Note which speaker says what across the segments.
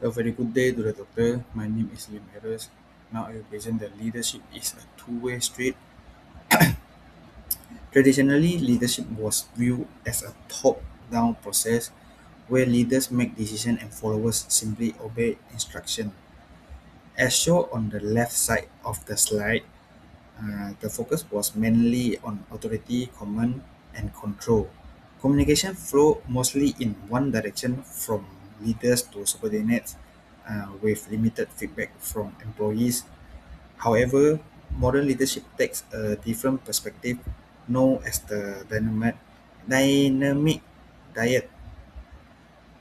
Speaker 1: A very good day to the doctor. My name is Lim Harris. Now I will present that leadership is a two-way street. Traditionally, leadership was viewed as a top-down process where leaders make decisions and followers simply obey instruction. As shown on the left side of the slide, the focus was mainly on authority, command, and control. Communication flowed mostly in one direction from leaders to subordinates with limited feedback from employees. However, modern leadership takes a different perspective known as the dynamic diet.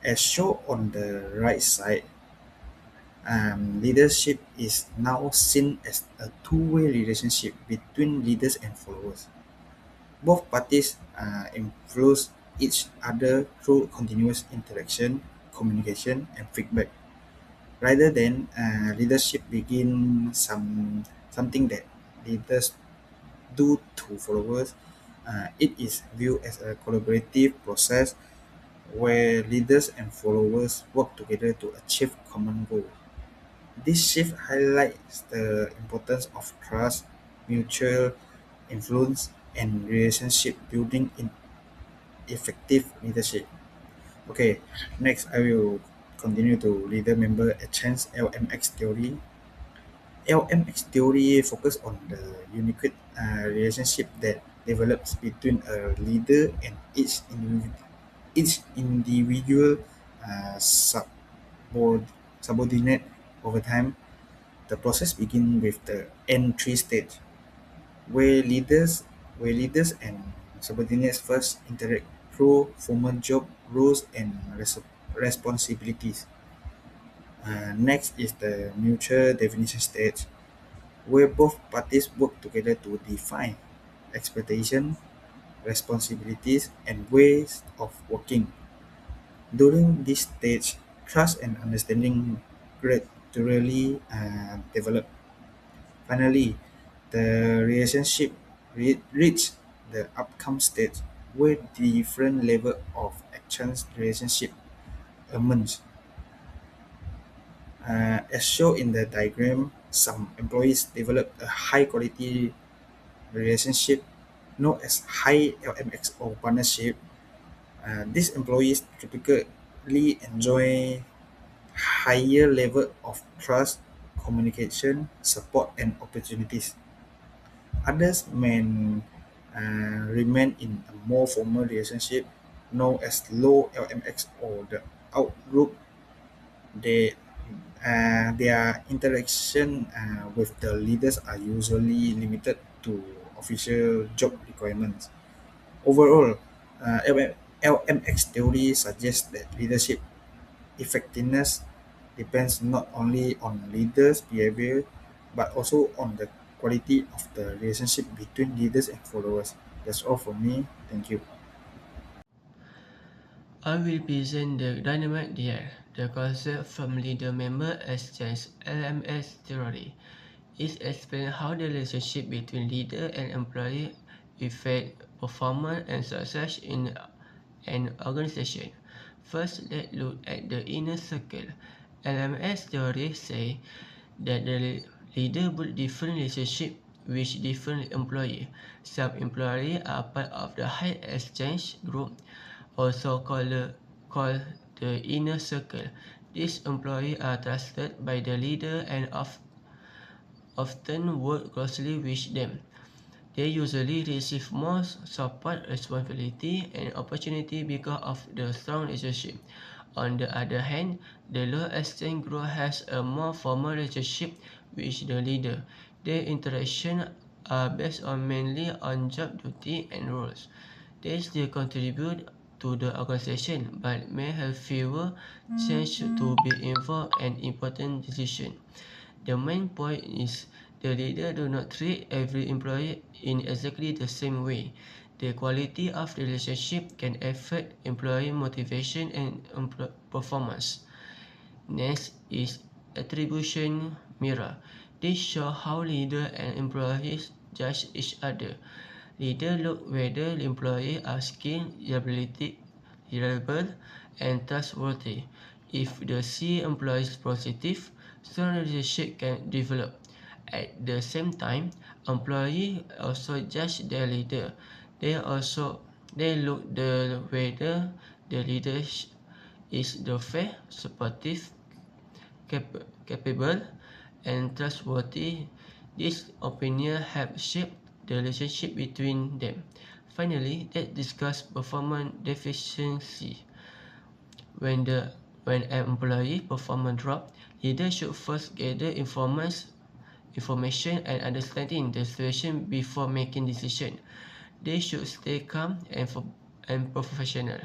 Speaker 1: As shown on the right side, leadership is now seen as a two-way relationship between leaders and followers. Both parties influence each other through continuous interaction, communication, and feedback. Rather than leadership begin something that leaders do to followers, it is viewed as a collaborative process where leaders and followers work together to achieve common goals. This shift highlights the importance of trust, mutual influence, and relationship building in effective leadership. Okay, next I will continue to leader member exchange LMX theory. LMX theory focus on the unique relationship that develops between a leader and each individual subordinate over time. The process begins with the entry stage, where leaders and subordinates first interact through formal job roles and responsibilities. Next is the mutual definition stage, where both parties work together to define expectation, responsibilities, and ways of working. During this stage, trust and understanding gradually develop. Finally, the relationship reach the outcome stage where different level of actions relationship emerge. As shown in the diagram, some employees develop a high quality relationship known as high LMX or partnership. These employees typically enjoy higher level of trust, communication, support, and opportunities. Others may remain in a more formal relationship known as low LMX or the out group. They, their interaction with the leaders are usually limited to official job requirements. Overall, LMX theory suggests that leadership effectiveness depends not only on leaders' behavior but also on the quality of the relationship between leaders and followers. That's all from me. Thank you.
Speaker 2: I will present the dynamic here. The concept from leader member exchange LMS theory. It explains how the relationship between leader and employee affect performance and success in an organization. First, let's look at the inner circle. LMS theory says that the leader build different relationship with different employees. Some employees are part of the high exchange group, also called the inner circle. These employees are trusted by the leader and often work closely with them. They usually receive more support, responsibility, and opportunity because of the strong relationship. On the other hand, the low exchange group has a more formal relationship with the leader. Their interactions are based on mainly on job duty and roles. They still contribute to the organization but may have fewer chances to be involved in important decisions. The main point is the leader do not treat every employee in exactly the same way. The quality of the relationship can affect employee motivation and performance. Next is attribution mirror. This shows how leader and employees judge each other. Leader look whether employees are skilled, reliable, and trustworthy. If the C employees positive, strong relationship can develop. At the same time, employees also judge their leader. They look the whether the leader is the fair, supportive, capable, and trustworthy. This opinion helps shape the relationship between them. Finally, let's discuss performance deficiency. When the when an employee performance drop, leaders should first gather information and understanding the situation before making decision. They should stay calm and professional.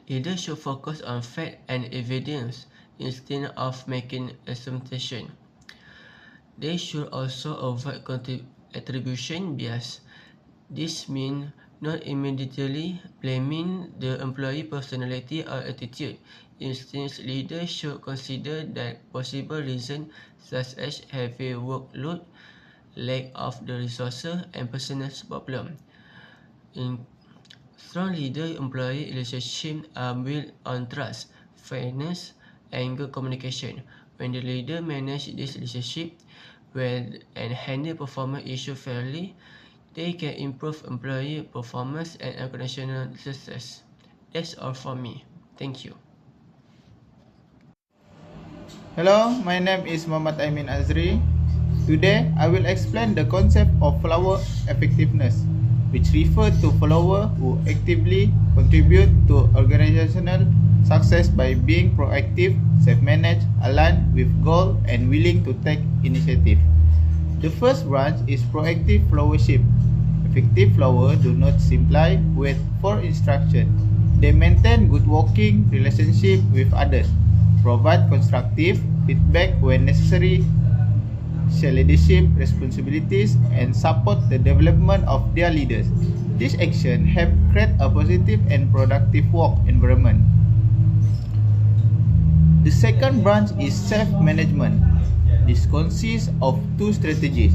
Speaker 2: Leaders should focus on fact and evidence instead of making assumptions. They should also avoid attribution bias. This means not immediately blaming the employee personality or attitude. Instead, leaders should consider that possible reasons such as heavy workload, lack of the resources, and personal problems. In strong leader-employee relationships are built on trust, fairness, and good communication. When the leader manages this relationship well and handle performance issues fairly, they can improve employee performance and organizational success. That's all for me. Thank you.
Speaker 3: Hello, my name is Muhammad Aimin Azri. Today, I will explain the concept of follower effectiveness, which refers to followers who actively contribute to organizational success by being proactive, self-managed, aligned with goals, and willing to take initiative. The first branch is proactive followership. Effective followers do not simply wait for instruction. They maintain good working relationship with others, provide constructive feedback when necessary, share leadership responsibilities, and support the development of their leaders. This action help create a positive and productive work environment. The second branch is self-management. This consists of two strategies.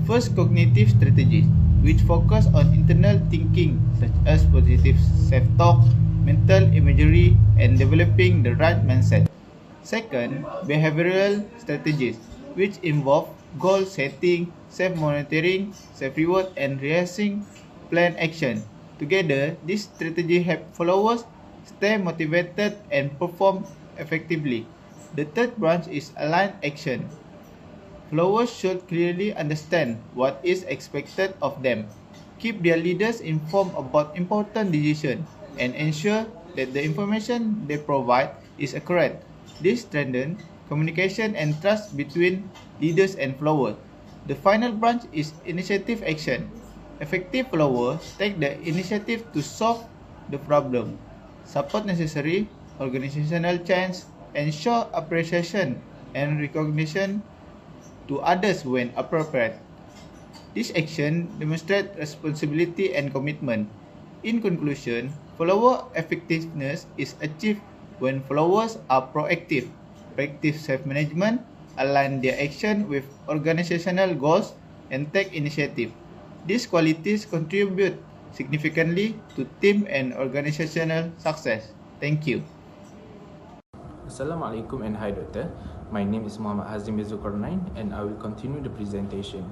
Speaker 3: First, cognitive strategies, which focus on internal thinking such as positive self-talk, mental imagery, and developing the right mindset. Second, behavioral strategies, which involve goal setting, self-monitoring, self-reward, and rehearsing plan action. Together, this strategy help followers stay motivated and perform effectively. The third branch is aligned action. Followers should clearly understand what is expected of them, keep their leaders informed about important decisions, and ensure that the information they provide is accurate. This strengthens communication and trust between leaders and followers. The final branch is initiative action. Effective followers take the initiative to solve the problem, support necessary organizational change, and show appreciation and recognition to others when appropriate. This action demonstrates responsibility and commitment. In conclusion, follower effectiveness is achieved when followers are proactive, practice self-management, align their action with organizational goals, and take initiative. These qualities contribute significantly to team and organizational success. Thank you.
Speaker 4: Assalamualaikum and hi doctor. My name is Muhammad Hazim Zulkarnain and I will continue the presentation.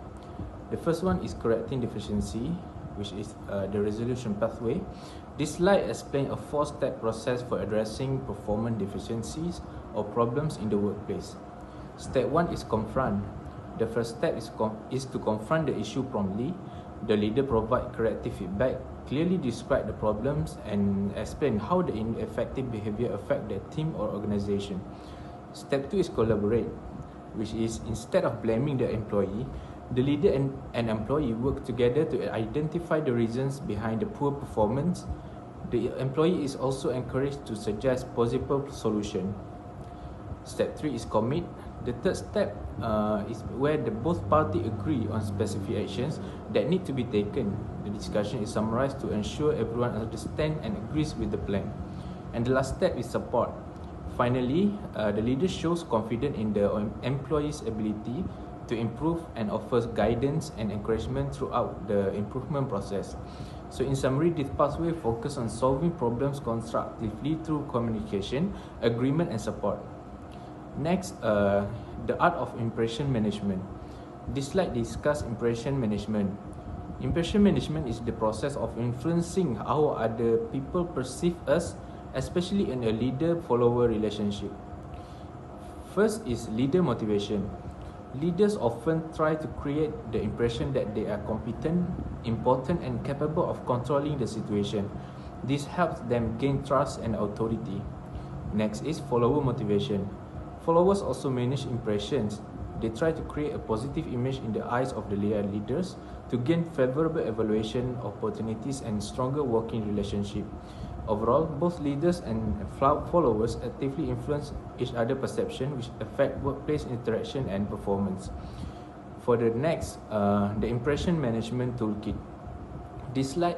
Speaker 4: The first one is correcting deficiency, which is the resolution pathway. This slide explains a 4-step process for addressing performance deficiencies or problems in the workplace. Step 1 is confront. The first step is to confront the issue promptly. The leader provide corrective feedback, clearly describe the problems, and explain how the ineffective behavior affect the team or organization. Step 2 is collaborate, which is instead of blaming the employee, the leader and employee work together to identify the reasons behind the poor performance. The employee is also encouraged to suggest possible solution. Step 3 is commit. The third step is where both parties agree on specific actions that need to be taken. The discussion is summarized to ensure everyone understands and agrees with the plan. And the last step is support. Finally, the leader shows confidence in the employee's ability to improve and offers guidance and encouragement throughout the improvement process. So in summary, this pathway focuses on solving problems constructively through communication, agreement and support. Next, the art of impression management. This slide discusses impression management. Impression management is the process of influencing how other people perceive us, especially in a leader-follower relationship. First is leader motivation. Leaders often try to create the impression that they are competent, important, and capable of controlling the situation. This helps them gain trust and authority. Next is follower motivation. Followers also manage impressions. They try to create a positive image in the eyes of the leaders to gain favorable evaluation opportunities and stronger working relationship. Overall, both leaders and followers actively influence each other's perception, which affect workplace interaction and performance. For the next, the impression management toolkit. This slide,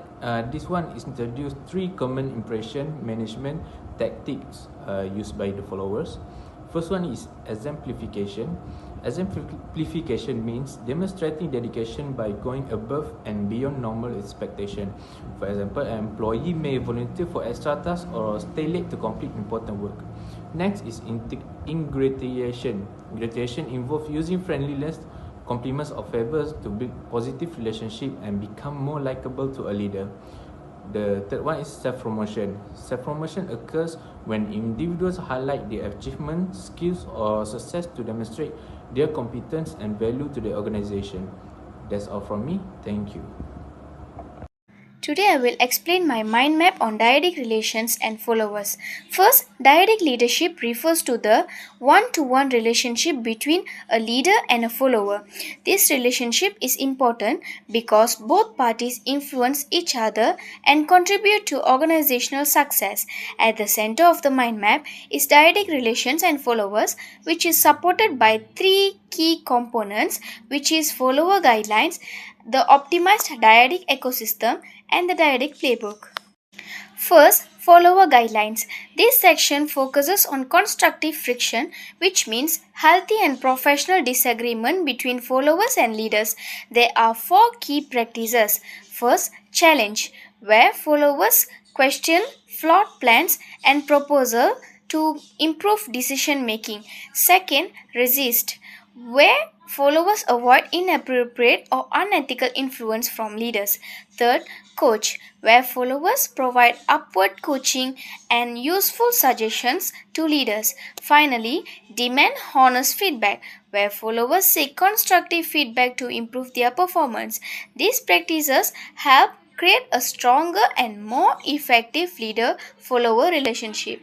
Speaker 4: this one is introduced 3 common impression management tactics used by the followers. First one is exemplification. Exemplification means demonstrating dedication by going above and beyond normal expectation. For example, an employee may volunteer for extra tasks or stay late to complete important work. Next is ingratitude. Ingratitude involves using friendliness, compliments or favors to build positive relationship and become more likable to a leader. The third one is self-promotion. Self-promotion occurs when individuals highlight their achievements, skills, or success to demonstrate their competence and value to the organization. That's all from me. Thank you.
Speaker 5: Today I will explain my mind map on dyadic relations and followers. First, dyadic leadership refers to the one-to-one relationship between a leader and a follower. This relationship is important because both parties influence each other and contribute to organizational success. At the center of the mind map is dyadic relations and followers, which is supported by 3 key components, which is follower guidelines, the optimized dyadic ecosystem, and the dyadic playbook. First, follower guidelines. This section focuses on constructive friction, which means healthy and professional disagreement between followers and leaders. There are 4 key practices. First, challenge, where followers question flawed plans and proposal to improve decision making. Second, resist, where followers avoid inappropriate or unethical influence from leaders. Third, coach, where followers provide upward coaching and useful suggestions to leaders. Finally, demand honest feedback, where followers seek constructive feedback to improve their performance. These practices help create a stronger and more effective leader follower relationship.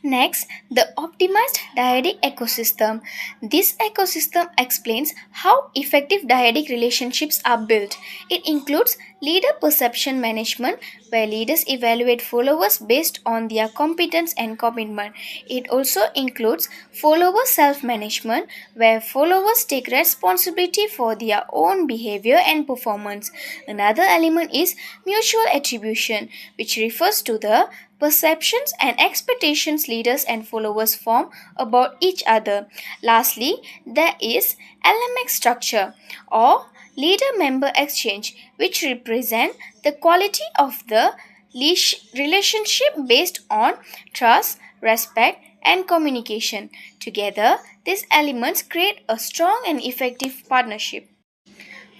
Speaker 5: Next, the optimized dyadic ecosystem. This ecosystem explains how effective dyadic relationships are built. It includes leader perception management, where leaders evaluate followers based on their competence and commitment. It also includes follower self management, where followers take responsibility for their own behavior and performance. Another element is mutual attribution, which refers to the perceptions and expectations leaders and followers form about each other. Lastly, there is LMX structure or leader member exchange, which represent the quality of the relationship based on trust, respect, and communication. Together, these elements create a strong and effective partnership.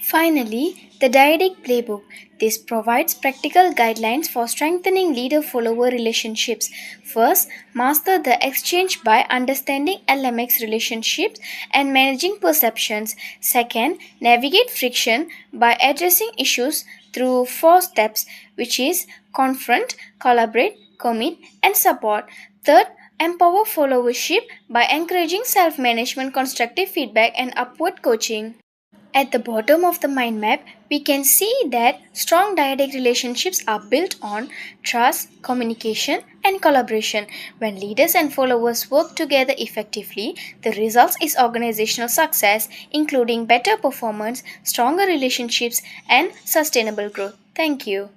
Speaker 5: Finally, the Dyadic Playbook. This provides practical guidelines for strengthening leader follower relationships. First, master the exchange by understanding LMX relationships and managing perceptions. Second, navigate friction by addressing issues through 4 steps, which is confront, collaborate, commit, and support. Third, empower followership by encouraging self management, constructive feedback, and upward coaching. At the bottom of the mind map, we can see that strong dyadic relationships are built on trust, communication, and collaboration. When leaders and followers work together effectively, the result is organizational success, including better performance, stronger relationships, and sustainable growth. Thank you.